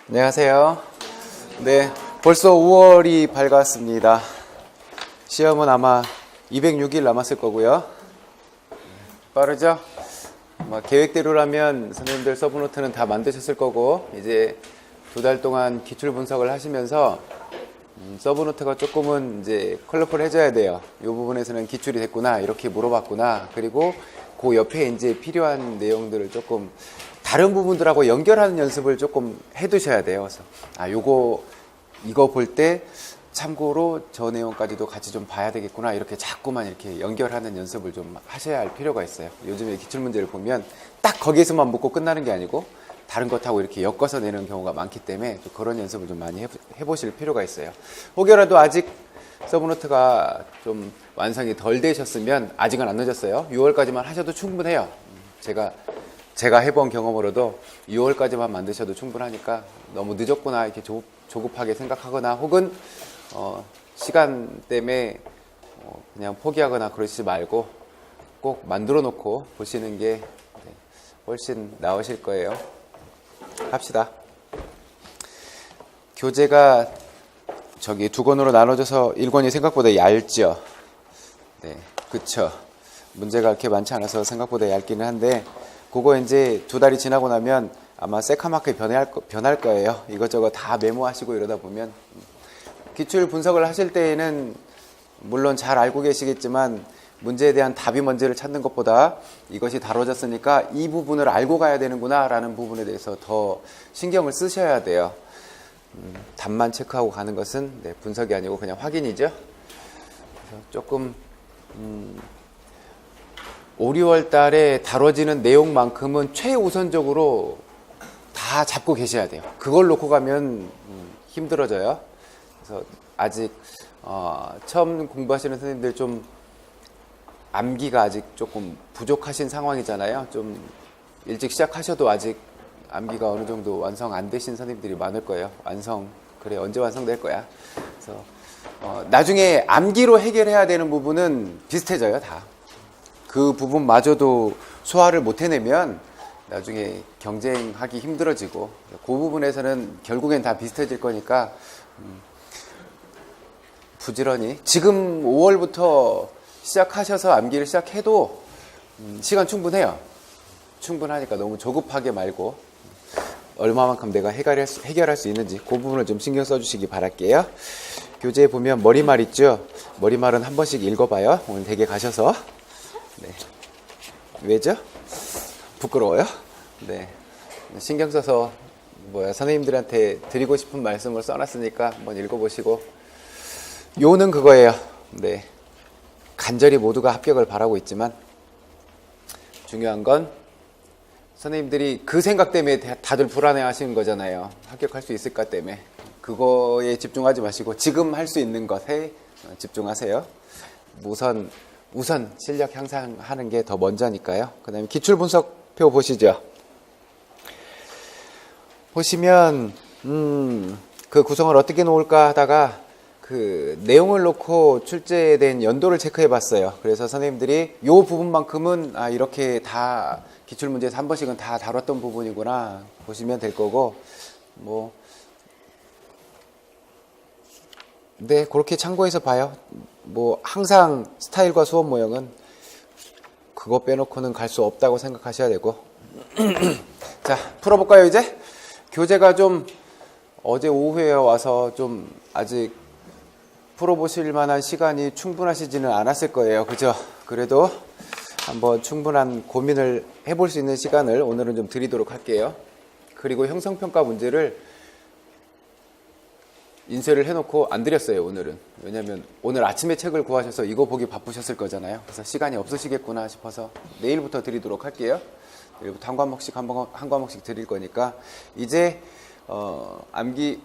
안녕하세요. 네, 벌써 5월이 밝았습니다. 시험은 아마 206일 남았을 거고요. 빠르죠? 계획대로라면 선생님들 서브노트는 다 만드셨을 거고, 이제 2달 동안 기출 분석을 하시면서 서브노트가 조금은 이제 컬러풀해져야 돼요. 이 부분에서는 기출이 됐구나, 이렇게 물어봤구나. 그리고 그 옆에 이제 필요한 내용들을 조금 다른 부분들하고 연결하는 연습을 조금 해두셔야 돼요. 그래서 이거 볼 때 참고로 저 내용까지도 같이 좀 봐야 되겠구나, 이렇게 자꾸만 이렇게 연결하는 연습을 좀 하셔야 할 필요가 있어요. 요즘에 기출문제를 보면 딱 거기에서만 묻고 끝나는 게 아니고 다른 것하고 이렇게 엮어서 내는 경우가 많기 때문에 그런 연습을 좀 많이 해보실 필요가 있어요. 혹여라도 아직 서브노트가 좀 완성이 덜 되셨으면 아직은 안 늦었어요. 6월까지만 하셔도 충분해요. 제가 해본 경험으로도 6월까지만 만드셔도 충분하니까 너무 늦었구나 이렇게 조급하게 생각하거나 혹은 시간 때문에 그냥 포기하거나 그러시지 말고 꼭 만들어 놓고 보시는 게 훨씬 나으실 거예요. 합시다. 교재가 두 권으로 나눠져서 1권이 생각보다 얇죠. 네, 그쵸. 문제가 그렇게 많지 않아서 생각보다 얇기는 한데, 그거 이제 2달이 지나고 나면 아마 새카맣게 변할 거예요. 이것저것 다 메모하시고 이러다 보면. 기출 분석을 하실 때에는 물론 잘 알고 계시겠지만 문제에 대한 답이 뭔지를 찾는 것보다 이것이 다뤄졌으니까 이 부분을 알고 가야 되는구나 라는 부분에 대해서 더 신경을 쓰셔야 돼요. 답만 체크하고 가는 것은 분석이 아니고 그냥 확인이죠. 그래서 조금 5, 6월 달에 다뤄지는 내용만큼은 최우선적으로 다 잡고 계셔야 돼요. 그걸 놓고 가면 힘들어져요. 그래서 아직 처음 공부하시는 선생님들 좀 암기가 아직 조금 부족하신 상황이잖아요. 좀 일찍 시작하셔도 아직 암기가 어느 정도 완성 안 되신 선생님들이 많을 거예요. 그래 언제 완성될 거야. 그래서 나중에 암기로 해결해야 되는 부분은 비슷해져요. 다. 그 부분마저도 소화를 못 해내면 나중에 경쟁하기 힘들어지고, 그 부분에서는 결국엔 다 비슷해질 거니까 부지런히 지금 5월부터 시작하셔서 암기를 시작해도 시간 충분해요. 충분하니까 너무 조급하게 말고 얼마만큼 내가 해결할 수 있는지 그 부분을 좀 신경 써주시기 바랄게요. 교재에 보면 머리말 있죠. 머리말은 한 번씩 읽어봐요. 오늘 댁에 가셔서. 네. 왜죠? 부끄러워요? 네. 신경 써서 선생님들한테 드리고 싶은 말씀을 써놨으니까 한번 읽어보시고. 요는 그거예요. 네. 간절히 모두가 합격을 바라고 있지만 중요한 건 선생님들이 그 생각 때문에 다들 불안해 하시는 거잖아요. 합격할 수 있을까 때문에. 그거에 집중하지 마시고 지금 할 수 있는 것에 집중하세요. 우선 실력 향상하는 게 더 먼저니까요. 그 다음에 기출 분석표 보시죠. 보시면 그 구성을 어떻게 놓을까 하다가 그 내용을 놓고 출제된 연도를 체크해 봤어요. 그래서 선생님들이 요 부분만큼은 이렇게 다 기출문제에서 한 번씩은 다 다뤘던 부분이구나 보시면 될 거고, 네, 그렇게 참고해서 봐요. 항상 스타일과 수업 모형은 그거 빼놓고는 갈 수 없다고 생각하셔야 되고. 자, 풀어볼까요, 이제? 교재가 좀 어제 오후에 와서 좀 아직 풀어보실 만한 시간이 충분하시지는 않았을 거예요. 그죠? 그래도 한번 충분한 고민을 해볼 수 있는 시간을 오늘은 좀 드리도록 할게요. 그리고 형성평가 문제를 인쇄를 해놓고 안 드렸어요, 오늘은. 왜냐면 오늘 아침에 책을 구하셔서 이거 보기 바쁘셨을 거잖아요. 그래서 시간이 없으시겠구나 싶어서 내일부터 드리도록 할게요. 내일부터 한 과목씩 드릴 거니까 이제 암기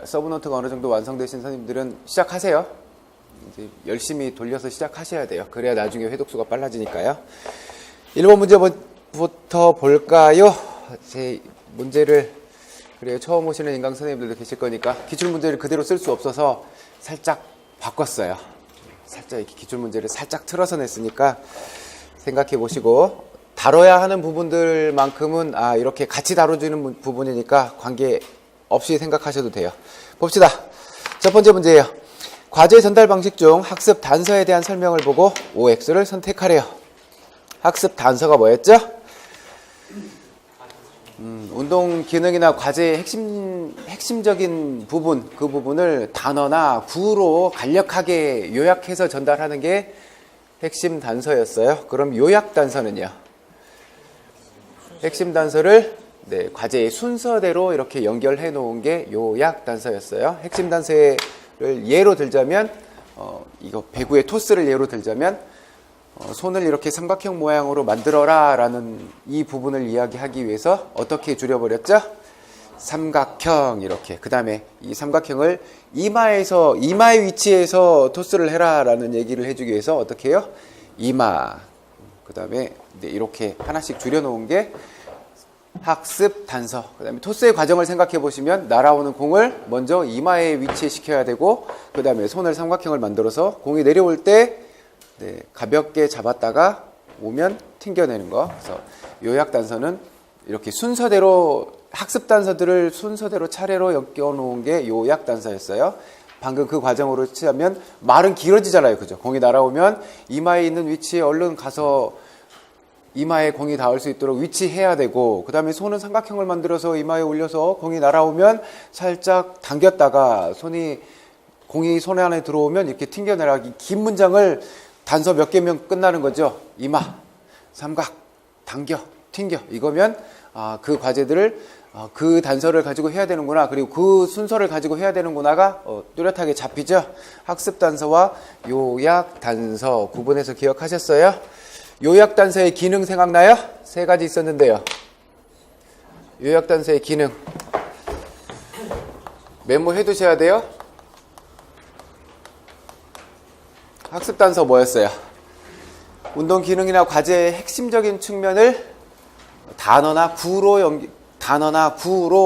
서브노트가 어느 정도 완성되신 선생님들은 시작하세요. 이제 열심히 돌려서 시작하셔야 돼요. 그래야 나중에 회독수가 빨라지니까요. 1번 문제부터 볼까요? 제 문제를 그래요. 처음 오시는 인강 선생님들도 계실 거니까 기출문제를 그대로 쓸 수 없어서 살짝 바꿨어요. 살짝 이렇게 기출문제를 살짝 틀어서 냈으니까 생각해 보시고, 다뤄야 하는 부분들만큼은 이렇게 같이 다뤄지는 부분이니까 관계 없이 생각하셔도 돼요. 봅시다. 첫 번째 문제예요. 과제 전달 방식 중 학습 단서에 대한 설명을 보고 OX를 선택하래요. 학습 단서가 뭐였죠? 운동 기능이나 과제의 핵심적인 부분, 그 부분을 단어나 구로 간략하게 요약해서 전달하는 게 핵심 단서였어요. 그럼 요약 단서는요? 핵심 단서를 과제의 순서대로 이렇게 연결해 놓은 게 요약 단서였어요. 핵심 단서를 예로 들자면, 이거 배구의 토스를 예로 들자면, 손을 이렇게 삼각형 모양으로 만들어라 라는 이 부분을 이야기하기 위해서 어떻게 줄여버렸죠? 삼각형 이렇게. 그 다음에 이 삼각형을 이마의 위치에서 토스를 해라 라는 얘기를 해주기 위해서 어떻게 해요? 이마. 그 다음에 이렇게 하나씩 줄여놓은 게 학습 단서. 그 다음에 토스의 과정을 생각해 보시면 날아오는 공을 먼저 이마에 위치시켜야 되고 그 다음에 손을 삼각형을 만들어서 공이 내려올 때 가볍게 잡았다가 오면 튕겨내는 거. 그래서 요약 단서는 이렇게 순서대로 학습 단서들을 순서대로 차례로 엮여 놓은 게 요약 단서였어요. 방금 그 과정으로 치자면 말은 길어지잖아요. 그죠? 공이 날아오면 이마에 있는 위치에 얼른 가서 이마에 공이 닿을 수 있도록 위치해야 되고 그 다음에 손은 삼각형을 만들어서 이마에 올려서 공이 날아오면 살짝 당겼다가 공이 손 안에 들어오면 이렇게 튕겨내라. 긴 문장을 단서 몇 개면 끝나는 거죠. 이마, 삼각, 당겨, 튕겨. 이거면 그 과제들을 그 단서를 가지고 해야 되는구나. 그리고 그 순서를 가지고 해야 되는구나가 뚜렷하게 잡히죠. 학습 단서와 요약 단서 구분해서 기억하셨어요? 요약 단서의 기능 생각나요? 3가지 있었는데요. 요약 단서의 기능 메모해 두셔야 돼요. 학습 단서 뭐였어요? 운동 기능이나 과제의 핵심적인 측면을 단어나 구로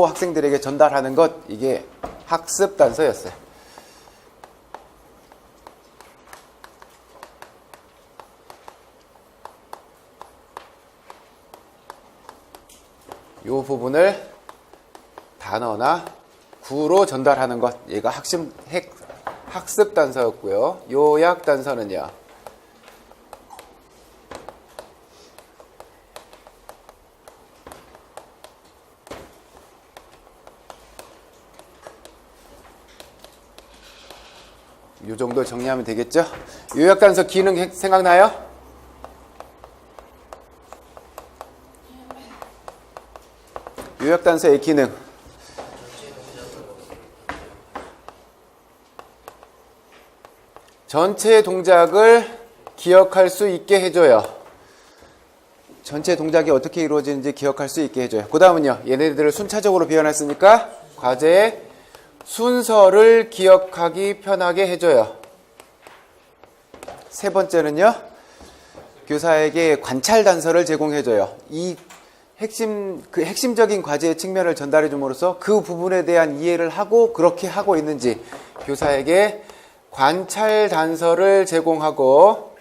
학생들에게 전달하는 것, 이게 학습 단서였어요. 이 부분을 단어나 구로 전달하는 것, 얘가 학습 단서였고요. 요약 단서는요. 이 정도 정리하면 되겠죠? 요약 단서 기능 생각나요? 요약 단서의 기능. 전체 동작을 기억할 수 있게 해줘요. 전체 동작이 어떻게 이루어지는지 기억할 수 있게 해줘요. 그 다음은요. 얘네들을 순차적으로 비워놨으니까 과제의 순서를 기억하기 편하게 해줘요. 3번째는요. 교사에게 관찰 단서를 제공해줘요. 이 핵심적인 과제의 측면을 전달해 줌으로써 그 부분에 대한 이해를 하고 그렇게 하고 있는지 교사에게 관찰 단서를 제공하고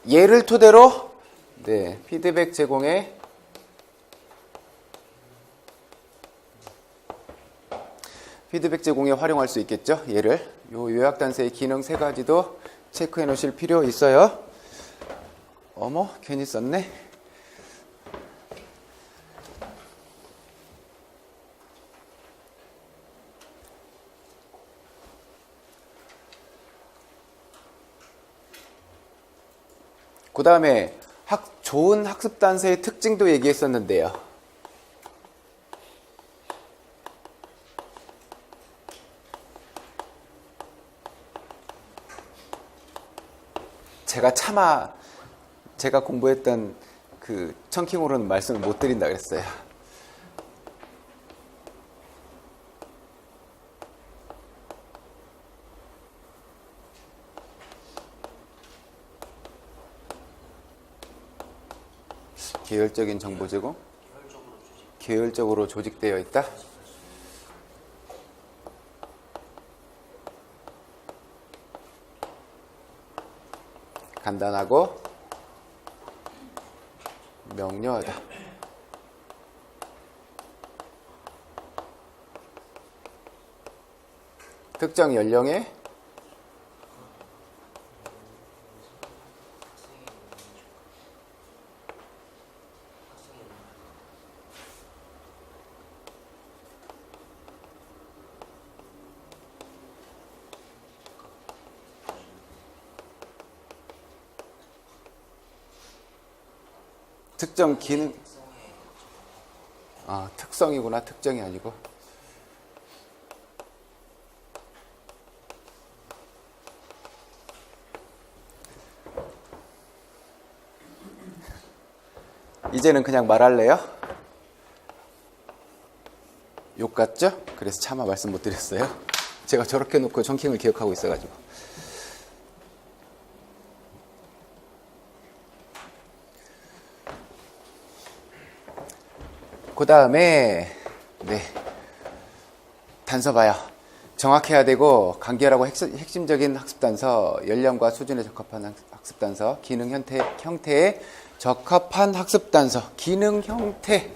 예를 토대로 피드백 제공에 활용할 수 있겠죠. 예를 요약 단서의 기능 3가지도 체크해 놓으실 필요 있어요. 어머, 괜히 썼네. 그 다음에 좋은 학습 단서의 특징도 얘기했었는데요. 제가 공부했던 그 청킹으로는 말씀을 못 드린다 그랬어요. 계열적인 정보 제공? 계열적으로 조직되어 있다? 간단하고 명료하다. 특정 연령의 특정 기능, 특성이구나. 특정이 아니고. 이제는 그냥 말할래요? 욕 같죠? 그래서 차마 말씀 못 드렸어요. 제가 저렇게 놓고 정킹을 기억하고 있어가지고. 그 다음에 단서 봐요. 정확해야 되고 간결하고 핵심적인 학습 단서, 연령과 수준에 적합한 학습 단서, 기능 형태에 적합한 학습 단서, 기능 형태.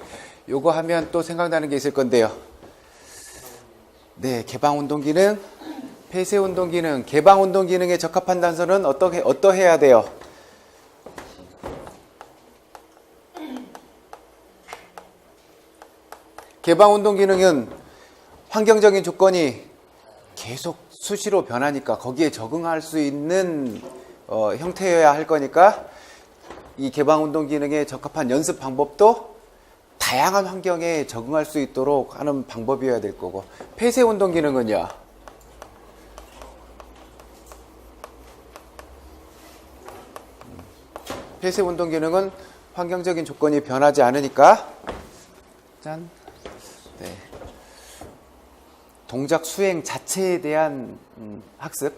요거 하면 또 생각나는 게 있을 건데요. 개방 운동 기능, 폐쇄 운동 기능. 개방 운동 기능에 적합한 단서는 어떠해야 돼요? 개방 운동 기능은 환경적인 조건이 계속 수시로 변하니까 거기에 적응할 수 있는 형태여야 할 거니까 이 개방 운동 기능에 적합한 연습 방법도 다양한 환경에 적응할 수 있도록 하는 방법이어야 될 거고, 폐쇄 운동 기능은요, 폐쇄 운동 기능은 환경적인 조건이 변하지 않으니까 동작 수행 자체에 대한 학습,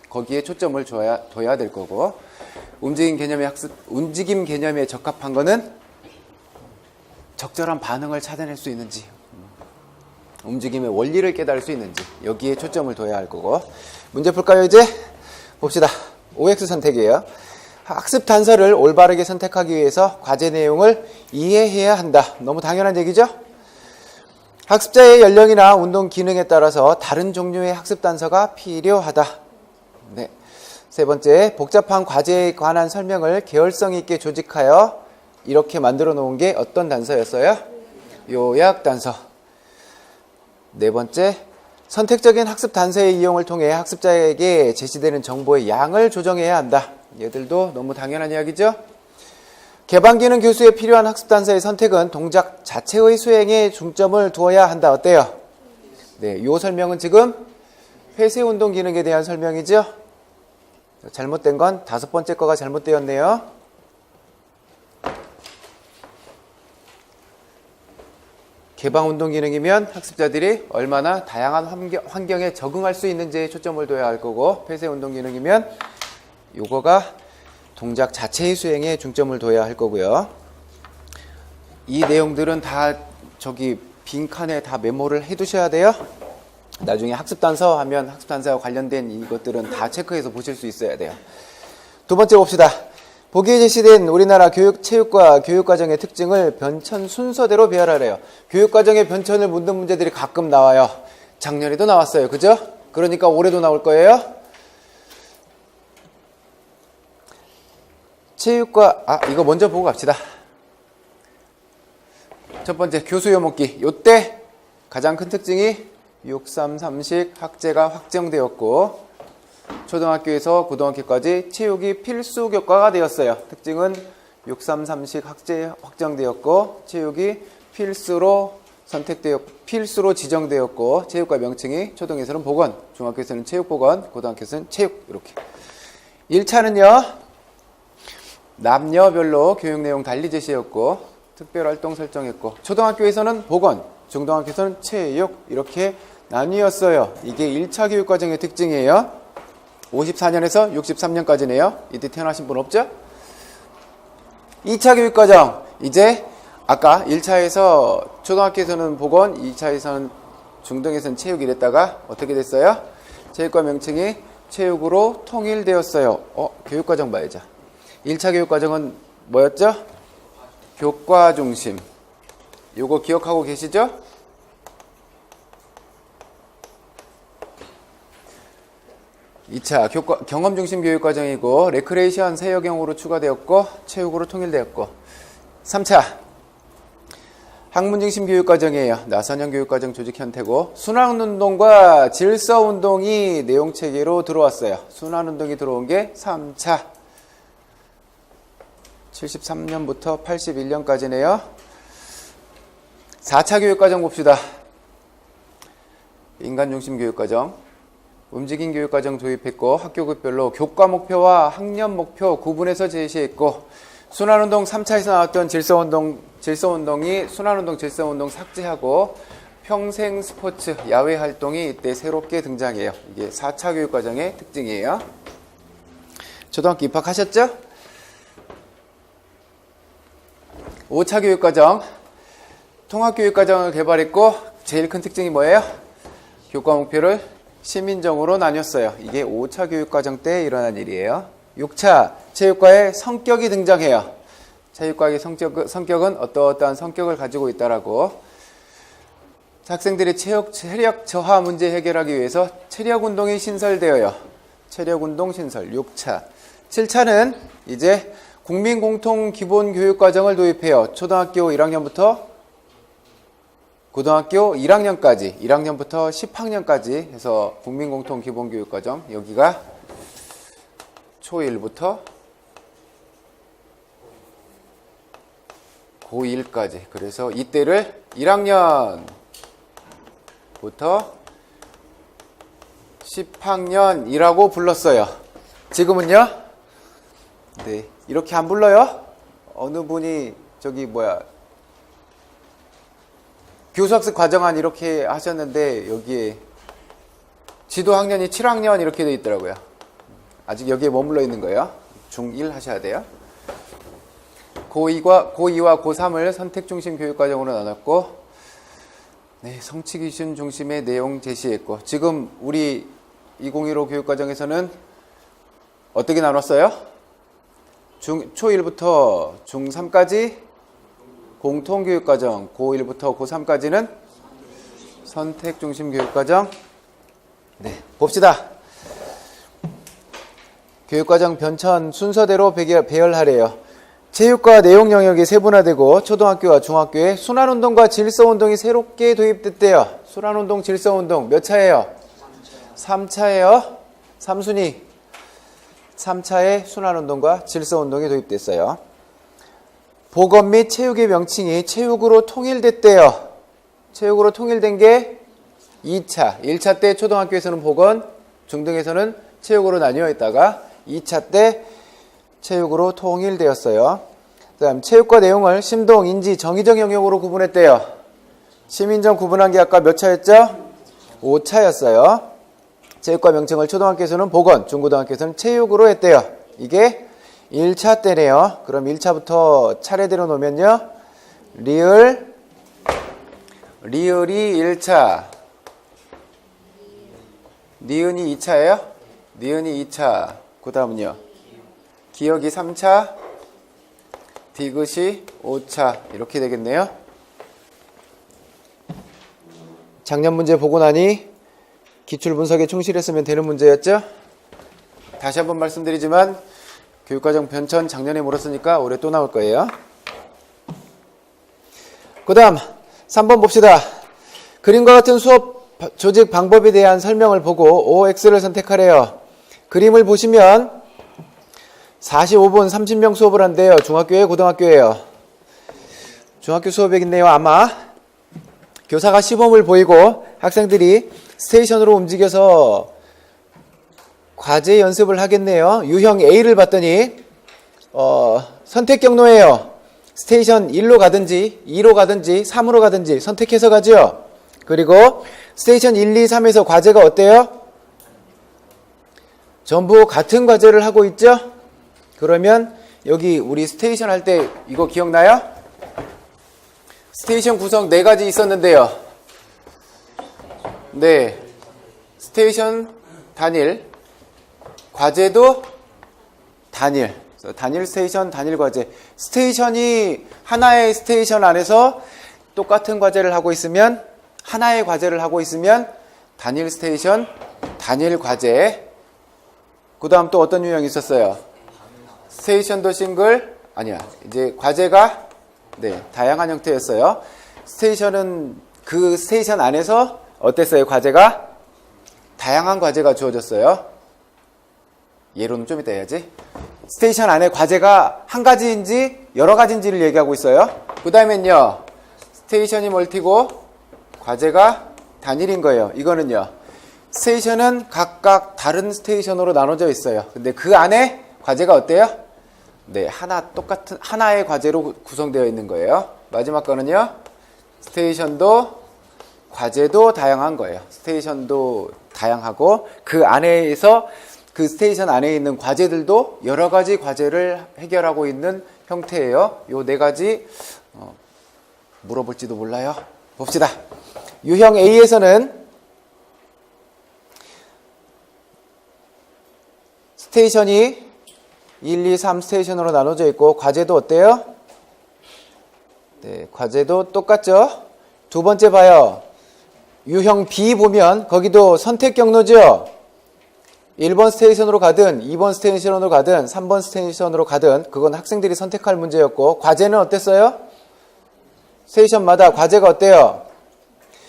거기에 초점을 둬야 될 거고, 움직임 개념에 적합한 거는 적절한 반응을 찾아낼 수 있는지, 움직임의 원리를 깨달을 수 있는지, 여기에 초점을 둬야 할 거고. 문제 풀까요? 이제 봅시다. OX 선택이에요. 학습 단서를 올바르게 선택하기 위해서 과제 내용을 이해해야 한다. 너무 당연한 얘기죠? 학습자의 연령이나 운동 기능에 따라서 다른 종류의 학습 단서가 필요하다. 세 번째, 복잡한 과제에 관한 설명을 계열성 있게 조직하여 이렇게 만들어 놓은 게 어떤 단서였어요? 요약 단서. 네 번째, 선택적인 학습 단서의 이용을 통해 학습자에게 제시되는 정보의 양을 조정해야 한다. 얘들도 너무 당연한 이야기죠? 개방 기능 교수에 필요한 학습 단서의 선택은 동작 자체의 수행에 중점을 두어야 한다. 어때요? 요 설명은 지금 폐쇄 운동 기능에 대한 설명이죠? 잘못된 건 5번째 거가 잘못되었네요. 개방 운동 기능이면 학습자들이 얼마나 다양한 환경에 적응할 수 있는지에 초점을 둬야 할 거고, 폐쇄 운동 기능이면 요거가 동작 자체의 수행에 중점을 둬야 할 거고요. 이 내용들은 다 저기 빈칸에 다 메모를 해 두셔야 돼요. 나중에 학습 단서 하면 학습 단서와 관련된 이것들은 다 체크해서 보실 수 있어야 돼요. 두 번째 봅시다. 보기에 제시된 우리나라 체육과 교육과정의 특징을 변천 순서대로 배열하래요. 교육과정의 변천을 묻는 문제들이 가끔 나와요. 작년에도 나왔어요. 그죠? 그러니까 올해도 나올 거예요. 체육과, 이거 먼저 보고 갑시다. 첫 번째, 교수 요목기. 요때 가장 큰 특징이 633식 학제가 확정되었고, 초등학교에서 고등학교까지 체육이 필수 교과가 되었어요. 특징은 633식 학제 확정되었고, 체육이 필수로 지정되었고, 체육과 명칭이 초등에서는 보건, 중학교에서는 체육보건, 고등학교에서는 체육, 이렇게. 1차는요, 남녀별로 교육 내용 달리 제시했고, 특별활동 설정했고, 초등학교에서는 보건, 중등학교에서는 체육, 이렇게 나뉘었어요. 이게 1차 교육과정의 특징이에요. 54년에서 63년까지네요. 이때 태어나신 분 없죠? 2차 교육과정, 이제 아까 1차에서 초등학교에서는 보건, 2차에서는 중등에서는 체육 이랬다가 어떻게 됐어요? 체육과 명칭이 체육으로 통일되었어요. 교육과정 봐야죠. 1차 교육과정은 뭐였죠? 교과 중심. 요거 기억하고 계시죠? 2차 경험 중심 교육 과정이고 레크레이션 세역형으로 추가되었고 체육으로 통일되었고 3차 학문 중심 교육 과정이에요. 나선형 교육 과정 조직 형태고 순환 운동과 질서 운동이 내용 체계로 들어왔어요. 순환 운동이 들어온 게 3차 73년부터 81년까지네요. 4차 교육 과정 봅시다. 인간 중심 교육 과정 움직임 교육 과정 도입했고 학교급별로 교과 목표와 학년 목표 구분해서 제시했고 순환운동 3차에서 나왔던 질서운동이 순환운동 질서운동 삭제하고 평생 스포츠 야외 활동이 이때 새롭게 등장해요. 이게 4차 교육 과정의 특징이에요. 초등학교 입학하셨죠? 5차 교육 과정 통합교육 과정을 개발했고 제일 큰 특징이 뭐예요? 교과 목표를 시민정으로 나뉘었어요. 이게 5차 교육과정 때 일어난 일이에요. 6차 체육과의 성격이 등장해요. 체육과의 성격은 어떠한 성격을 가지고 있다라고 학생들의 체력 저하 문제 해결하기 위해서 체력운동이 신설되어요. 체력운동 신설 6차 7차는 이제 국민공통기본교육과정을 도입해요. 초등학교 1학년부터 고등학교 1학년까지, 1학년부터 10학년까지 해서 국민공통기본교육과정, 여기가 초1부터 고1까지. 그래서 이때를 1학년부터 10학년이라고 불렀어요. 지금은요? 네, 이렇게 안 불러요? 어느 분이 교수학습 과정안 이렇게 하셨는데 여기에 지도 학년이 7학년 이렇게 되어 있더라고요. 아직 여기에 머물러 있는 거예요. 중1 하셔야 돼요. 고2와 고3을 선택 중심 교육 과정으로 나눴고 네, 성취 기준 중심의 내용 제시했고 지금 우리 2015 교육 과정에서는 어떻게 나눴어요? 초1부터 중3까지 공통교육과정, 고1부터 고3까지는 선택중심 교육과정. 네, 봅시다. 교육과정 변천 순서대로 배열하래요. 체육과 내용 영역이 세분화되고 초등학교와 중학교에 순환운동과 질서운동이 새롭게 도입됐대요. 순환운동, 질서운동 몇 차예요? 3차예요. 3순위. 3차에 순환운동과 질서운동이 도입됐어요. 보건 및 체육의 명칭이 체육으로 통일됐대요. 체육으로 통일된 게 2차. 1차 때 초등학교에서는 보건, 중등에서는 체육으로 나뉘어 있다가 2차 때 체육으로 통일되었어요. 그 다음 체육과 내용을 심동, 인지, 정의적 영역으로 구분했대요. 시민정 구분한 게 아까 몇 차였죠? 5차였어요. 체육과 명칭을 초등학교에서는 보건, 중고등학교에서는 체육으로 했대요. 이게 1차 때네요. 그럼 1차부터 차례대로 놓으면요. 리을이 1차. 니은이 2차예요? 니은이 2차. 그 다음은요. 기억이 3차. 디귿이 5차. 이렇게 되겠네요. 작년 문제 보고 나니 기출 분석에 충실했으면 되는 문제였죠? 다시 한번 말씀드리지만 교육과정 변천 작년에 물었으니까 올해 또 나올 거예요. 그 다음 3번 봅시다. 그림과 같은 수업 조직 방법에 대한 설명을 보고 OX를 선택하래요. 그림을 보시면 45분 30명 수업을 한대요. 중학교예요? 고등학교예요? 중학교 수업이겠네요. 아마 교사가 시범을 보이고 학생들이 스테이션으로 움직여서 과제 연습을 하겠네요. 유형 A를 봤더니 선택 경로예요. 스테이션 1로 가든지 2로 가든지 3으로 가든지 선택해서 가죠. 그리고 스테이션 1, 2, 3에서 과제가 어때요? 전부 같은 과제를 하고 있죠? 그러면 여기 우리 스테이션 할 때 이거 기억나요? 스테이션 구성 4가지 있었는데요. 네, 스테이션 단일, 과제도 단일, 단일 스테이션, 단일 과제. 스테이션이 하나의 스테이션 안에서 똑같은 과제를 하고 있으면, 하나의 과제를 하고 있으면 단일 스테이션, 단일 과제. 그 다음 또 어떤 유형이 있었어요? 스테이션도 싱글, 아니야. 이제 과제가, 네, 다양한 형태였어요. 스테이션은 그 스테이션 안에서 어땠어요? 과제가? 다양한 과제가 주어졌어요. 예로는 좀 이따 해야지. 스테이션 안에 과제가 한 가지인지 여러 가지인지를 얘기하고 있어요. 그 다음엔요, 스테이션이 멀티고 과제가 단일인 거예요. 이거는요, 스테이션은 각각 다른 스테이션으로 나눠져 있어요. 근데 그 안에 과제가 어때요? 네, 똑같은 하나의 과제로 구성되어 있는 거예요. 마지막 거는요, 스테이션도 과제도 다양한 거예요. 스테이션도 다양하고 그 안에서 그 스테이션 안에 있는 과제들도 여러 가지 과제를 해결하고 있는 형태예요. 요 네 가지 물어볼지도 몰라요. 봅시다. 유형 A에서는 스테이션이 1, 2, 3 스테이션으로 나눠져 있고 과제도 어때요? 네, 과제도 똑같죠? 두 번째 봐요. 유형 B 보면 거기도 선택 경로죠? 1번 스테이션으로 가든 2번 스테이션으로 가든 3번 스테이션으로 가든 그건 학생들이 선택할 문제였고 과제는 어땠어요? 스테이션마다 과제가 어때요?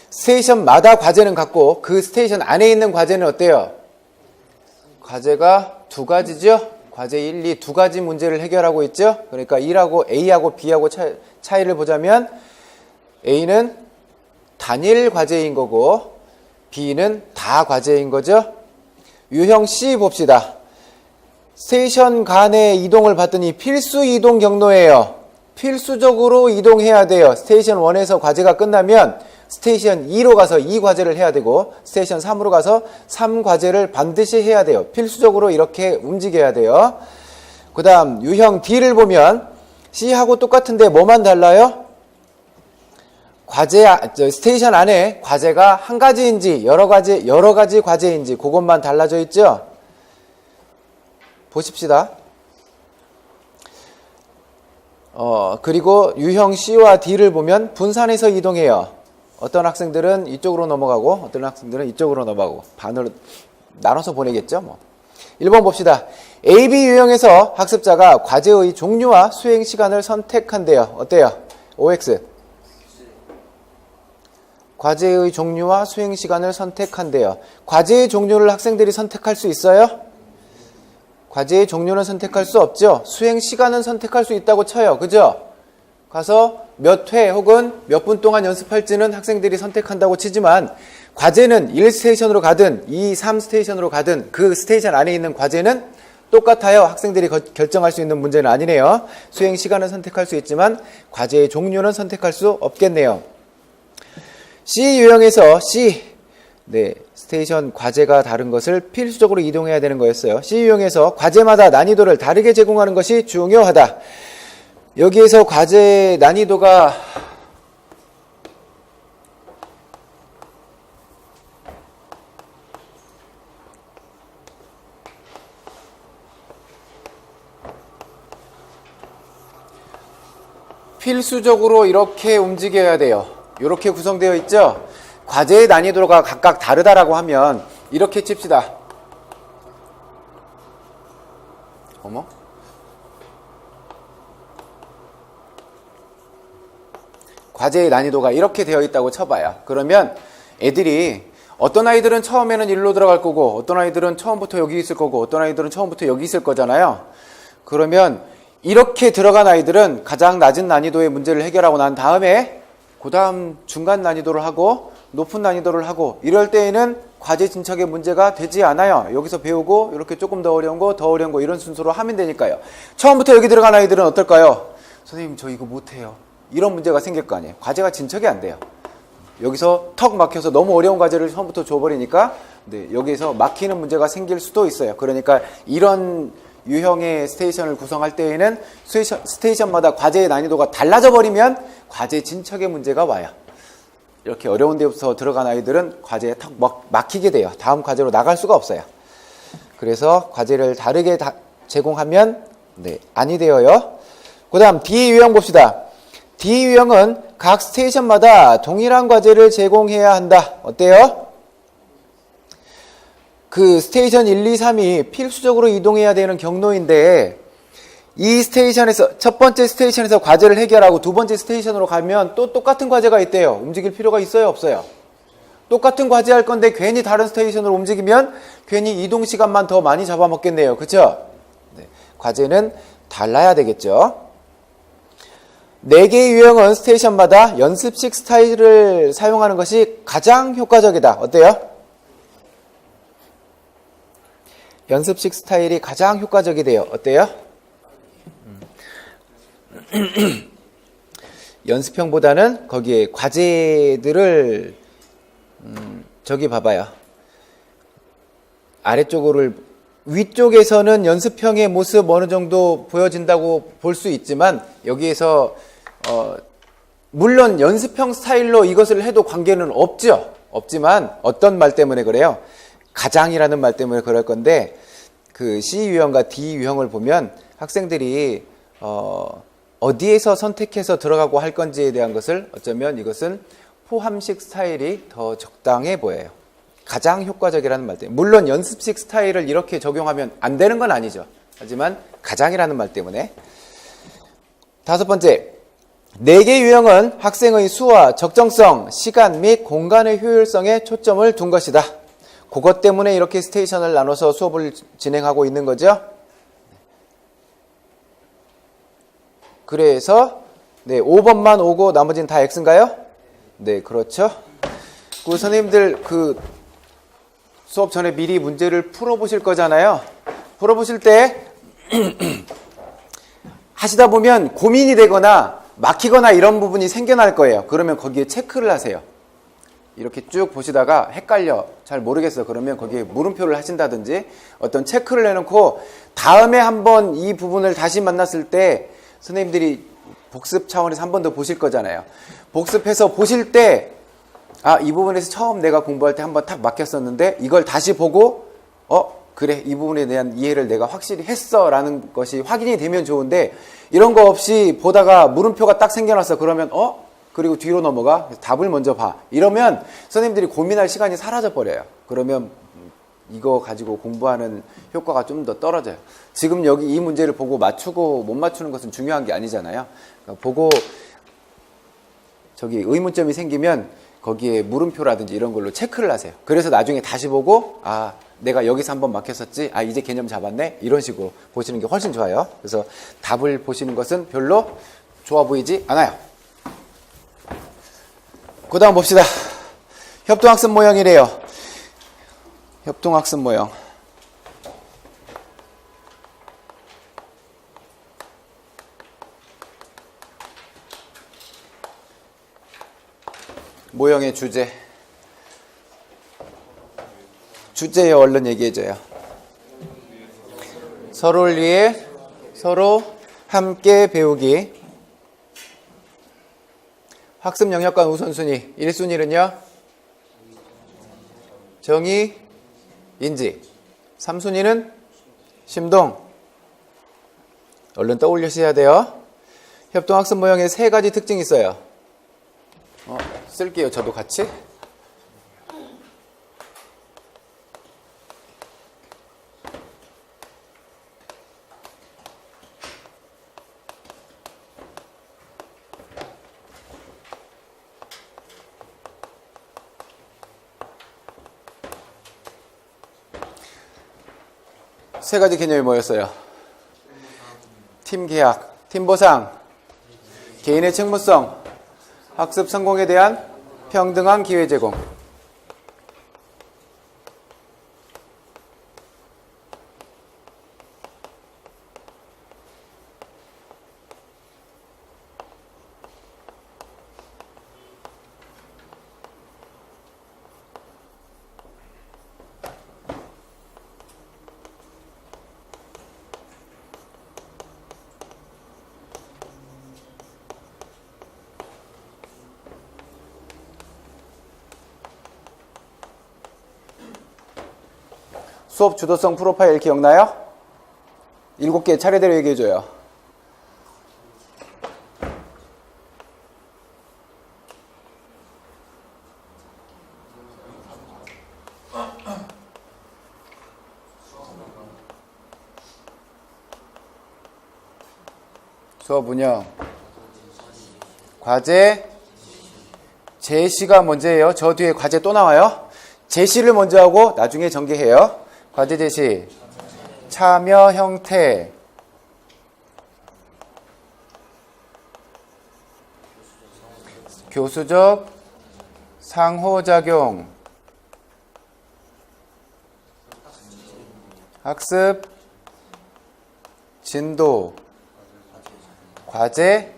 스테이션마다 과제는 같고 그 스테이션 안에 있는 과제는 어때요? 과제가 두 가지죠? 과제 1, 2 두 가지 문제를 해결하고 있죠? 그러니까 A하고 B하고 차이를 보자면 A는 단일 과제인 거고 B는 다 과제인 거죠? 유형 C 봅시다. 스테이션 간의 이동을 봤더니 필수 이동 경로예요. 필수적으로 이동해야 돼요. 스테이션 1에서 과제가 끝나면 스테이션 2로 가서 2과제를 해야 되고 스테이션 3으로 가서 3과제를 반드시 해야 돼요. 필수적으로 이렇게 움직여야 돼요. 그 다음 유형 D를 보면 C하고 똑같은데 뭐만 달라요? 스테이션 안에 과제가 한 가지인지 여러 가지 과제인지 그것만 달라져 있죠? 보십시다. 그리고 유형 C와 D를 보면 분산해서 이동해요. 어떤 학생들은 이쪽으로 넘어가고 어떤 학생들은 이쪽으로 넘어가고 반으로 나눠서 보내겠죠. 뭐. 1번 봅시다. AB 유형에서 학습자가 과제의 종류와 수행 시간을 선택한대요. 어때요? OX. 과제의 종류와 수행 시간을 선택한대요. 과제의 종류를 학생들이 선택할 수 있어요? 과제의 종류는 선택할 수 없죠. 수행 시간은 선택할 수 있다고 쳐요. 그죠? 가서 몇 회 혹은 몇 분 동안 연습할지는 학생들이 선택한다고 치지만 과제는 1 스테이션으로 가든 2, 3 스테이션으로 가든 그 스테이션 안에 있는 과제는 똑같아요. 학생들이 결정할 수 있는 문제는 아니네요. 수행 시간은 선택할 수 있지만 과제의 종류는 선택할 수 없겠네요. C 유형에서 네, 스테이션 과제가 다른 것을 필수적으로 이동해야 되는 거였어요. C 유형에서 과제마다 난이도를 다르게 제공하는 것이 중요하다. 여기에서 과제 난이도가 필수적으로 이렇게 움직여야 돼요. 이렇게 구성되어 있죠? 과제의 난이도가 각각 다르다라고 하면 이렇게 칩시다. 어머? 과제의 난이도가 이렇게 되어 있다고 쳐봐요. 그러면 애들이 어떤 아이들은 처음에는 일로 들어갈 거고 어떤 아이들은 처음부터 여기 있을 거고 어떤 아이들은 처음부터 여기 있을 거잖아요. 그러면 이렇게 들어간 아이들은 가장 낮은 난이도의 문제를 해결하고 난 다음에 그 다음 중간 난이도를 하고 높은 난이도를 하고 이럴 때에는 과제 진척의 문제가 되지 않아요. 여기서 배우고 이렇게 조금 더 어려운 거 이런 순서로 하면 되니까요. 처음부터 여기 들어간 아이들은 어떨까요? 선생님 저 이거 못해요. 이런 문제가 생길 거 아니에요. 과제가 진척이 안 돼요. 여기서 턱 막혀서 너무 어려운 과제를 처음부터 줘버리니까 네, 여기서 막히는 문제가 생길 수도 있어요. 그러니까 이런 유형의 스테이션을 구성할 때에는 스테이션마다 과제의 난이도가 달라져 버리면 과제 진척의 문제가 와요. 이렇게 어려운 데부터 들어간 아이들은 과제에 턱 막히게 돼요. 다음 과제로 나갈 수가 없어요. 그래서 과제를 다르게 제공하면 네, 아니 되어요. 그 다음 D 유형 봅시다. D 유형은 각 스테이션마다 동일한 과제를 제공해야 한다. 어때요? 그 스테이션 1, 2, 3이 필수적으로 이동해야 되는 경로인데 이 스테이션에서 첫 번째 스테이션에서 과제를 해결하고 두 번째 스테이션으로 가면 또 똑같은 과제가 있대요. 움직일 필요가 있어요, 없어요? 똑같은 과제 할 건데 괜히 다른 스테이션으로 움직이면 괜히 이동 시간만 더 많이 잡아먹겠네요. 그쵸? 네, 과제는 달라야 되겠죠. 4개의 유형은 스테이션마다 연습식 스타일을 사용하는 것이 가장 효과적이다. 어때요? 연습식 스타일이 가장 효과적이대요. 어때요? 연습형보다는 거기에 과제들을 저기 봐봐요. 아래쪽을 위쪽에서는 연습형의 모습 어느 정도 보여진다고 볼 수 있지만 여기에서 물론 연습형 스타일로 이것을 해도 관계는 없죠. 없지만 어떤 말 때문에 그래요? 가장이라는 말 때문에 그럴 건데 그 C 유형과 D 유형을 보면 학생들이 어디에서 선택해서 들어가고 할 건지에 대한 것을 어쩌면 이것은 포함식 스타일이 더 적당해 보여요. 가장 효과적이라는 말 때문에. 물론 연습식 스타일을 이렇게 적용하면 안 되는 건 아니죠. 하지만 가장이라는 말 때문에. 5번째, 4개 유형은 학생의 수와 적정성, 시간 및 공간의 효율성에 초점을 둔 것이다. 그것 때문에 이렇게 스테이션을 나눠서 수업을 진행하고 있는 거죠. 그래서 5번만 오고 나머지는 다 X인가요? 네, 그렇죠. 그 선생님들 그 수업 전에 미리 문제를 풀어보실 거잖아요. 풀어보실 때 하시다 보면 고민이 되거나 막히거나 이런 부분이 생겨날 거예요. 그러면 거기에 체크를 하세요. 이렇게 쭉 보시다가 헷갈려, 잘 모르겠어. 그러면 거기에 물음표를 하신다든지 어떤 체크를 해놓고 다음에 한번 이 부분을 다시 만났을 때 선생님들이 복습 차원에서 한 번 더 보실 거잖아요. 복습해서 보실 때 이 부분에서 처음 내가 공부할 때 한번 탁 막혔었는데 이걸 다시 보고 그래, 이 부분에 대한 이해를 내가 확실히 했어 라는 것이 확인이 되면 좋은데 이런 거 없이 보다가 물음표가 딱 생겨났어. 그러면 그리고 뒤로 넘어가 답을 먼저 봐. 이러면 선생님들이 고민할 시간이 사라져 버려요. 그러면 이거 가지고 공부하는 효과가 좀 더 떨어져요. 지금 여기 이 문제를 보고 맞추고 못 맞추는 것은 중요한 게 아니잖아요. 그러니까 보고 저기 의문점이 생기면 거기에 물음표라든지 이런 걸로 체크를 하세요. 그래서 나중에 다시 보고 내가 여기서 한번 막혔었지. 이제 개념 잡았네. 이런 식으로 보시는 게 훨씬 좋아요. 그래서 답을 보시는 것은 별로 좋아 보이지 않아요. 그 다음 봅시다. 협동학습 모형이래요. 협동학습 모형. 모형의 주제에 얼른 얘기해줘요. 서로를 위해 서로 함께 배우기. 학습 영역간 우선순위. 1순위는요? 정의, 인지. 3순위는 심동. 얼른 떠올리셔야 돼요. 협동학습 모형에 3가지 특징이 있어요. 쓸게요. 저도 같이. 세 가지 개념이 뭐였어요? 팀 계약, 팀 보상, 개인의 책무성, 학습 성공에 대한 평등한 기회 제공. 수업 주도성 프로파일 기억나요? 7개 차례대로 얘기해줘요. 수업 운영. 과제. 제시가 먼저예요. 저 뒤에 과제 또 나와요. 제시를 먼저 하고 나중에 전개해요. 과제 제시. 참여 형태. 교수적 상호작용. 학습 진도. 과제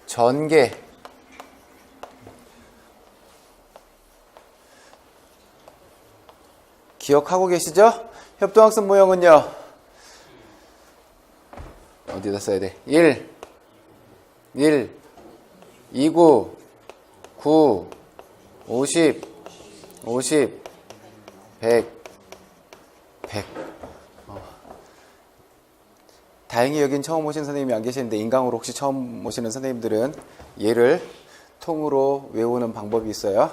전개. 기억하고 계시죠? 협동학습 모형은요. 어디다 써야 돼? 1, 29, 9, 50, 100. 다행히 여긴 처음 오신 선생님이 안 계시는데 인강으로 혹시 처음 오시는 선생님들은 얘를 통으로 외우는 방법이 있어요.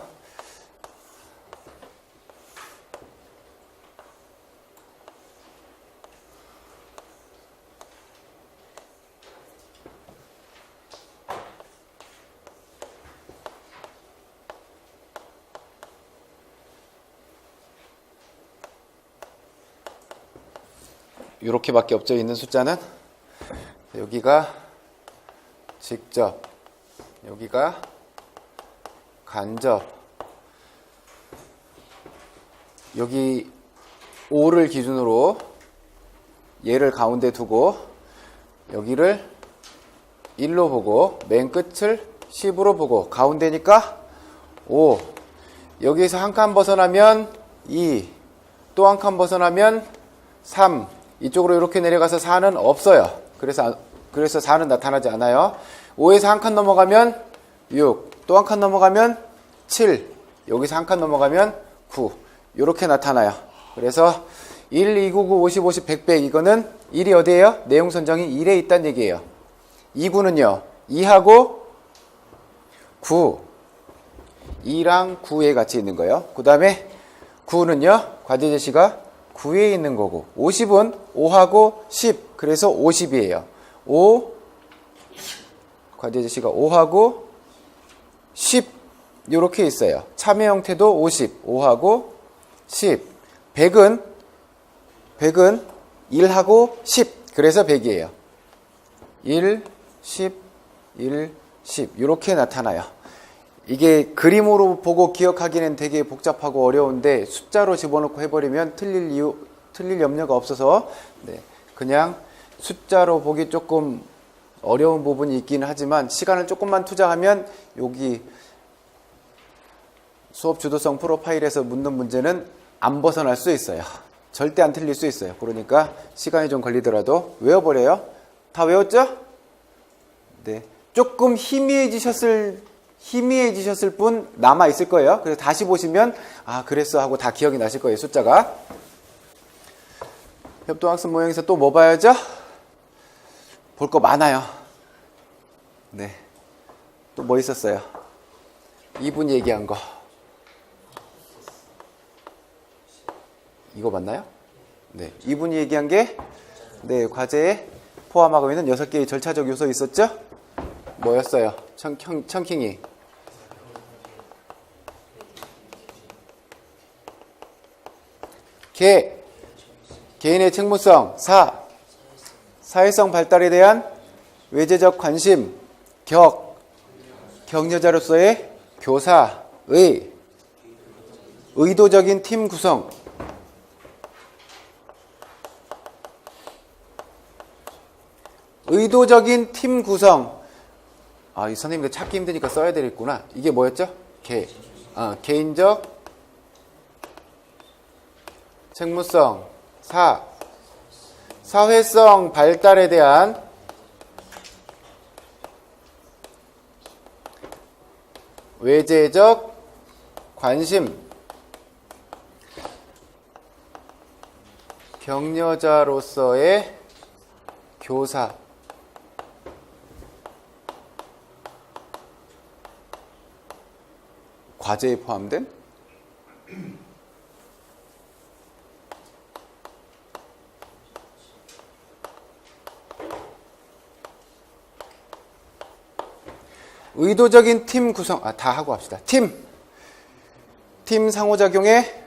이렇게밖에 없죠. 있는 숫자는. 여기가 직접, 여기가 간접. 여기 5를 기준으로 얘를 가운데 두고 여기를 1로 보고 맨 끝을 10으로 보고 가운데니까 5. 여기에서 한 칸 벗어나면 2. 또 한 칸 벗어나면 3. 이쪽으로 이렇게 내려가서 4는 없어요. 그래서 4는 나타나지 않아요. 5에서 한 칸 넘어가면 6. 또 한 칸 넘어가면 7. 여기서 한 칸 넘어가면 9. 이렇게 나타나요. 그래서 1, 2, 9, 9, 50, 50, 100, 100 이거는 1이 어디예요? 내용 선정이 1에 있다는 얘기예요. 2구는요. 2하고 9. 2랑 9에 같이 있는 거예요. 그 다음에 9는요. 과제 제시가 9에 있는 거고 50은 5하고 10. 그래서 50이에요. 5. 과제 제시가 5하고 10. 이렇게 있어요. 참여 형태도 50. 5하고 10. 100은 1하고 10. 그래서 100이에요. 1, 10, 1, 10. 이렇게 나타나요. 이게 그림으로 보고 기억하기는 되게 복잡하고 어려운데 숫자로 집어넣고 해버리면 틀릴 염려가 없어서 그냥 숫자로 보기 조금 어려운 부분이 있긴 하지만 시간을 조금만 투자하면 여기 수업 주도성 프로파일에서 묻는 문제는 안 벗어날 수 있어요. 절대 안 틀릴 수 있어요. 그러니까 시간이 좀 걸리더라도 외워버려요. 다 외웠죠? 네. 조금 희미해지셨을 뿐 남아있을 거예요. 그래서 다시 보시면 아 그랬어 하고 다 기억이 나실 거예요. 숫자가. 협동학습 모형에서 또 뭐 봐야죠? 볼 거 많아요. 네. 또 뭐 있었어요? 이분 얘기한 거. 이거 맞나요? 네. 이분이 얘기한 게 과제에 포함하고 있는 6개의 절차적 요소 있었죠? 뭐였어요? 청킹이. 개인의 책무성. 사회성 발달에 대한 외제적 관심. 격려자로서의 교사의 의도적인 팀 구성. 의도적인 팀 구성. 아, 이 선생님들 찾기 힘드니까 써야 되겠구나. 이게 뭐였죠? 개인적 책무성. 사회성 발달에 대한 외제적 관심. 격려자로서의 교사. 과제에 포함된 의도적인 팀 구성, 다 하고 합시다. 팀 상호작용의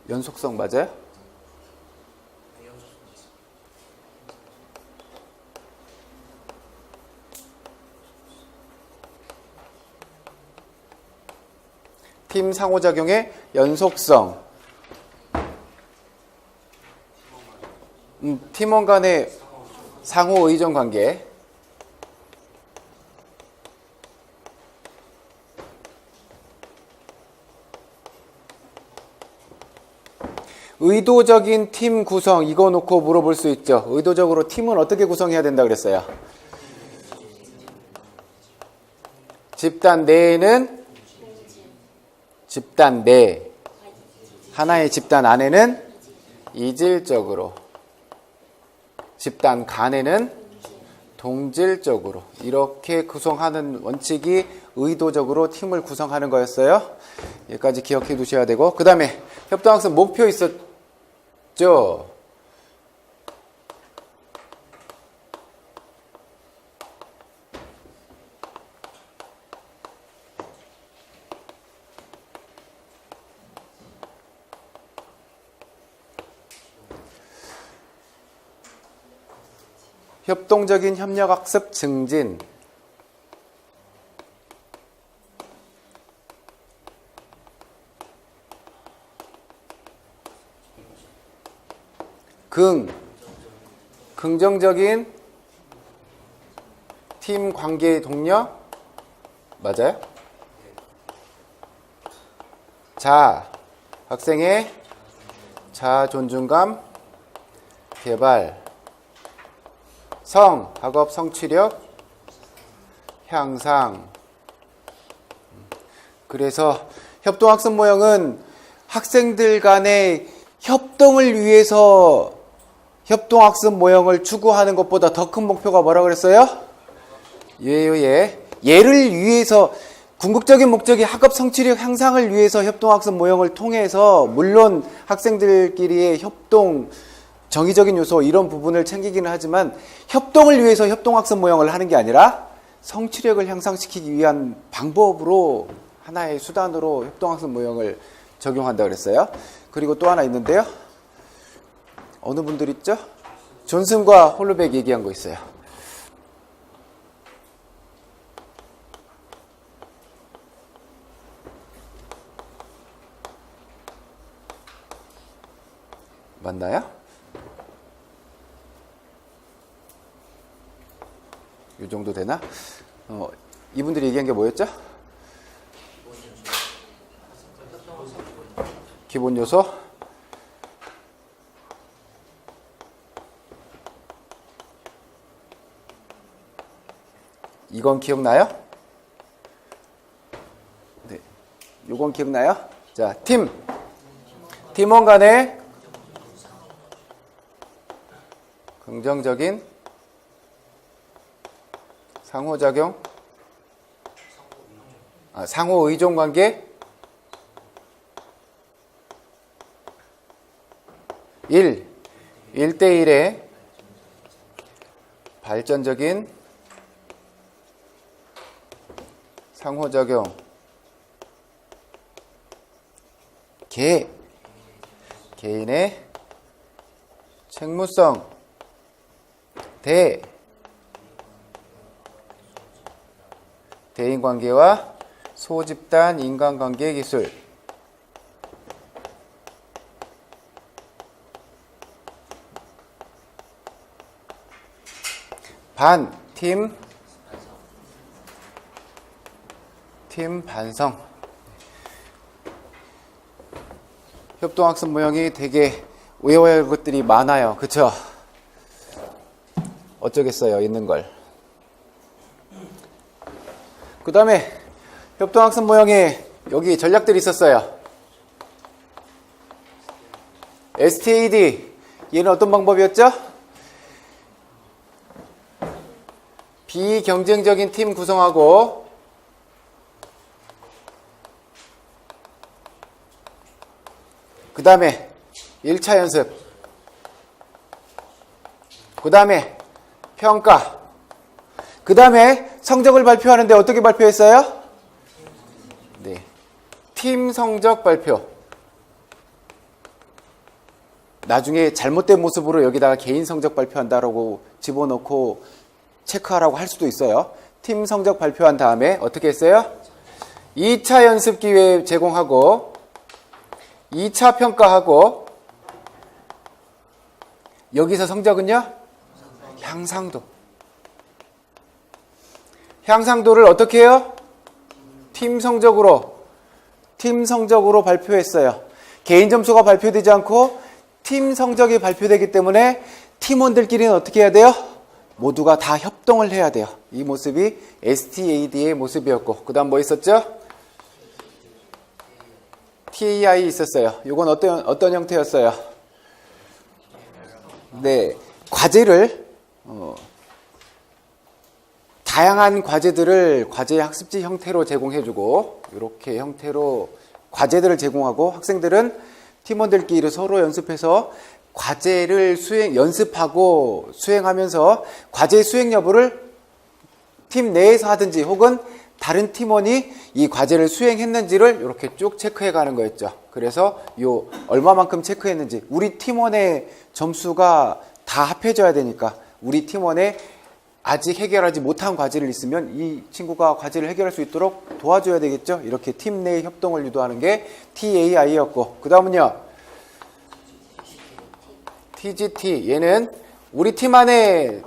연속성 맞아요? 팀 상호작용의 연속성. 팀원 간의 상호 의존 관계. 의도적인 팀 구성, 이거 놓고 물어볼 수 있죠. 의도적으로 팀은 어떻게 구성해야 된다 그랬어요? 집단 내에는 집단 내, 하나의 집단 안에는 이질적으로, 집단 간에는 동질적으로, 이렇게 구성하는 원칙이 의도적으로 팀을 구성하는 거였어요. 여기까지 기억해 두셔야 되고, 그 다음에 협동학습 목표 있었죠? 협동적인 협력학습 증진. 긍정적인 팀 관계 동료 맞아요? 학생의 자아 존중감 개발. 학업 성취력 향상. 그래서 협동학습 모형은 학생들 간의 협동을 위해서 협동학습 모형을 추구하는 것보다 더 큰 목표가 뭐라 그랬어요? 얘를 위해서, 궁극적인 목적이 학업 성취력 향상을 위해서 협동학습 모형을 통해서, 물론 학생들끼리의 협동, 정의적인 요소 이런 부분을 챙기기는 하지만 협동을 위해서 협동학습 모형을 하는 게 아니라 성취력을 향상시키기 위한 방법으로, 하나의 수단으로 협동학습 모형을 적용한다 그랬어요. 그리고 또 하나 있는데요. 어느 분들 있죠? 존슨과 홀르백 얘기한 거 있어요. 맞나요? 이 정도 되나? 이분들이 얘기한 게 뭐였죠? 기본 요소. 이건 기억나요? 네. 요건 기억나요? 자, 팀원 간의 긍정적인 상호작용, 상호 의존 관계. 1대1의 발전적인 상호작용. 개인의 책무성. 대인관계와 소집단 인간관계 기술. 팀 반성. 협동학습 모형이 되게 외워야 할 것들이 많아요. 그쵸? 어쩌겠어요, 있는 걸. 그 다음에 협동학습 모형에 여기 전략들이 있었어요. STAD. 얘는 어떤 방법이었죠? 비경쟁적인 팀 구성하고 그 다음에 1차 연습, 그 다음에 평가, 그 다음에 성적을 발표하는데 어떻게 발표했어요? 네. 팀 성적 발표. 나중에 잘못된 모습으로 여기다가 개인 성적 발표한다라고 집어넣고 체크하라고 할 수도 있어요. 팀 성적 발표한 다음에 어떻게 했어요? 2차 연습 기회 제공하고 2차 평가하고 여기서 성적은요? 향상도. 향상도를 어떻게 해요? 팀 성적으로 발표했어요. 개인 점수가 발표되지 않고 팀 성적이 발표되기 때문에 팀원들끼리는 어떻게 해야 돼요? 모두가 다 협동을 해야 돼요. 이 모습이 STAD의 모습이었고, 그 다음 뭐 있었죠? TAI 있었어요. 이건 어떤 형태였어요? 네, 과제를 다양한 과제들을 과제 학습지 형태로 제공해주고, 이렇게 형태로 과제들을 제공하고, 학생들은 팀원들끼리 서로 연습해서 과제를 연습하고 수행하면서 과제 수행 여부를 팀 내에서 하든지 혹은 다른 팀원이 이 과제를 수행했는지를 이렇게 쭉 체크해 가는 거였죠. 그래서 얼마만큼 체크했는지, 우리 팀원의 점수가 다 합해져야 되니까 우리 팀원의 아직 해결하지 못한 과제를 있으면 이 친구가 과제를 해결할 수 있도록 도와줘야 되겠죠. 이렇게 팀 내 협동을 유도하는 게 TAI였고, 그 다음은요, TGT. 얘는 우리 팀 안에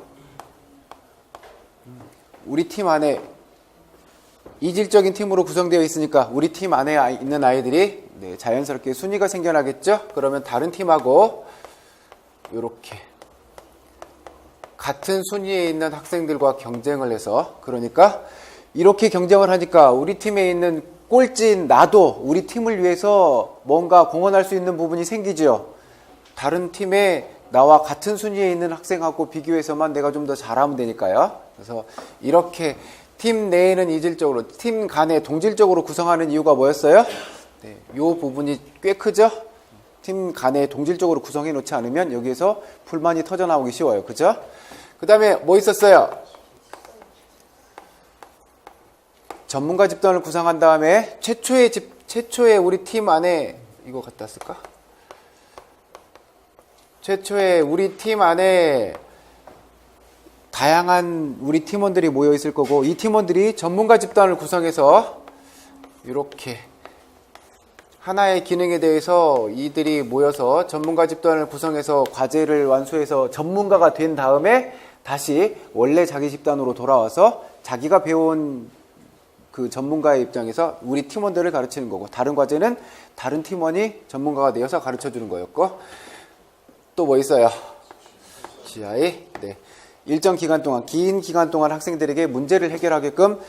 이질적인 팀으로 구성되어 있으니까 우리 팀 안에 있는 아이들이 자연스럽게 순위가 생겨나겠죠. 그러면 다른 팀하고 이렇게 같은 순위에 있는 학생들과 경쟁을 해서, 그러니까 이렇게 경쟁을 하니까 우리 팀에 있는 꼴찌인 나도 우리 팀을 위해서 뭔가 공헌할 수 있는 부분이 생기죠. 다른 팀에 나와 같은 순위에 있는 학생하고 비교해서만 내가 좀 더 잘하면 되니까요. 그래서 이렇게 팀 내에는 이질적으로, 팀 간에 동질적으로 구성하는 이유가 뭐였어요? 네, 이 부분이 꽤 크죠? 팀 간에 동질적으로 구성해 놓지 않으면 여기에서 불만이 터져 나오기 쉬워요. 그죠? 그 다음에 뭐 있었어요? 전문가 집단을 구성한 다음에 최초의 우리 팀 안에 이거 갖다 쓸까? 최초에 우리 팀 안에 다양한 우리 팀원들이 모여 있을 거고, 이 팀원들이 전문가 집단을 구성해서 이렇게 하나의 기능에 대해서 이들이 모여서 전문가 집단을 구성해서 과제를 완수해서 전문가가 된 다음에 다시 원래 자기 집단으로 돌아와서 자기가 배운 그 전문가의 입장에서 우리 팀원들을 가르치는 거고, 다른 과제는 다른 팀원이 전문가가 되어서 가르쳐 주는 거였고, 또 뭐 있어요? GI. 네. 일정 기간 동안, 긴 기간 동안 학생들에게 문제를 해결하게끔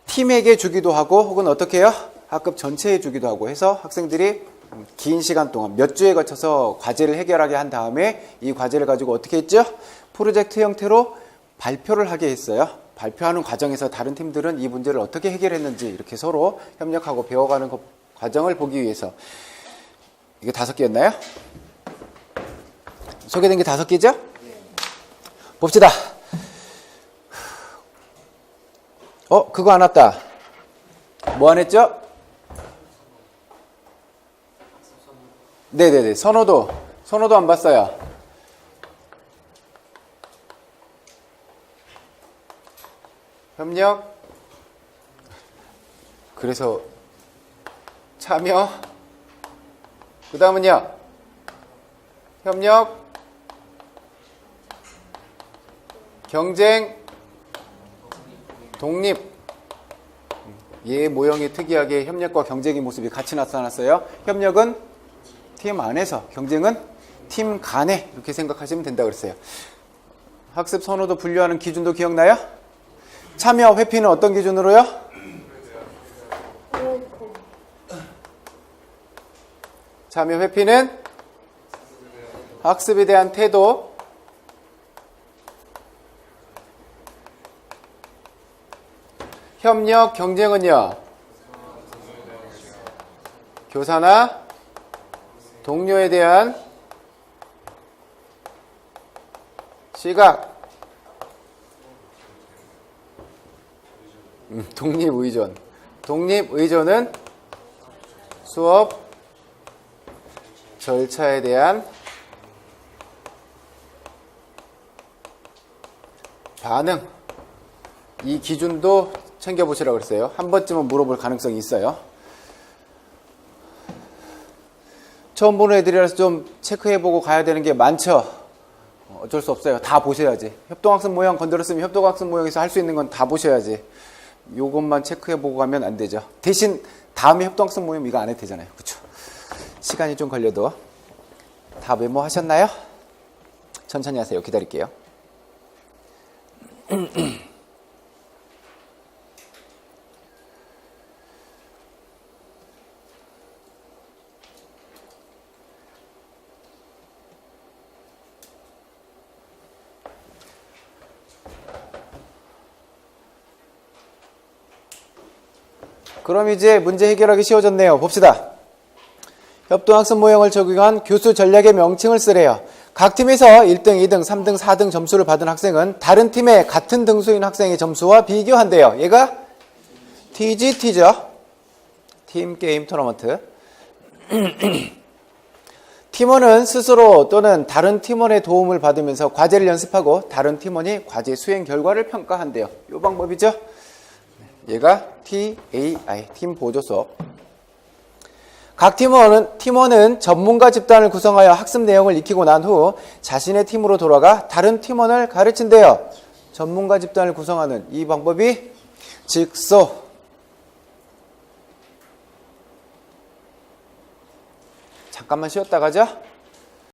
팀에게 주기도 하고, 혹은 어떻게 해요? 학급 전체에 주기도 하고 해서 학생들이 긴 시간 동안 몇 주에 거쳐서 과제를 해결하게 한 다음에 이 과제를 가지고 어떻게 했죠? 프로젝트 형태로 발표를 하게 했어요. 발표하는 과정에서 다른 팀들은 이 문제를 어떻게 해결했는지 이렇게 서로 협력하고 배워가는 과정을 보기 위해서. 이게 5개였나요? 소개된 게 5개죠? 봅시다. 그거 안 왔다. 뭐 안 했죠? 네네네. 선호도 안 봤어요. 협력. 그래서 참여. 그 다음은요. 협력. 경쟁, 독립. 얘 모형이 특이하게 협력과 경쟁의 모습이 같이 나타났어요. 협력은 팀 안에서, 경쟁은 팀 간에, 이렇게 생각하시면 된다고 그랬어요. 학습 선호도 분류하는 기준도 기억나요? 참여 회피는 어떤 기준으로요? 참여 회피는 학습에 대한 태도. 협력, 경쟁은요? 교사나 동료에 대한 시각. 독립의존. 독립의존은 수업 절차에 대한 반응. 이 기준도 챙겨보시라고 그랬어요. 한 번쯤은 물어볼 가능성이 있어요. 처음 보는 애들이라서 좀 체크해보고 가야 되는 게 많죠. 어쩔 수 없어요. 다 보셔야지. 협동학습 모형 건드렸으면 협동학습 모형에서 할 수 있는 건 다 보셔야지. 요것만 체크해보고 가면 안 되죠. 대신 다음에 협동학습 모형 이거 안 해도 되잖아요. 그쵸? 시간이 좀 걸려도. 다 메모하셨나요? 천천히 하세요. 기다릴게요. 그럼 이제 문제 해결하기 쉬워졌네요. 봅시다. 협동학습 모형을 적용한 교수 전략의 명칭을 쓰래요. 각 팀에서 1등, 2등, 3등, 4등 점수를 받은 학생은 다른 팀의 같은 등수인 학생의 점수와 비교한대요. 얘가 TGT죠. 팀게임 토너먼트. 팀원은 스스로 또는 다른 팀원의 도움을 받으면서 과제를 연습하고 다른 팀원이 과제 수행 결과를 평가한대요. 이 방법이죠. 얘가 TAI, 팀 보조 수업. 각 팀원은 전문가 집단을 구성하여 학습 내용을 익히고 난 후 자신의 팀으로 돌아가 다른 팀원을 가르친대요. 전문가 집단을 구성하는 이 방법이 직소. 잠깐만 쉬었다 가죠.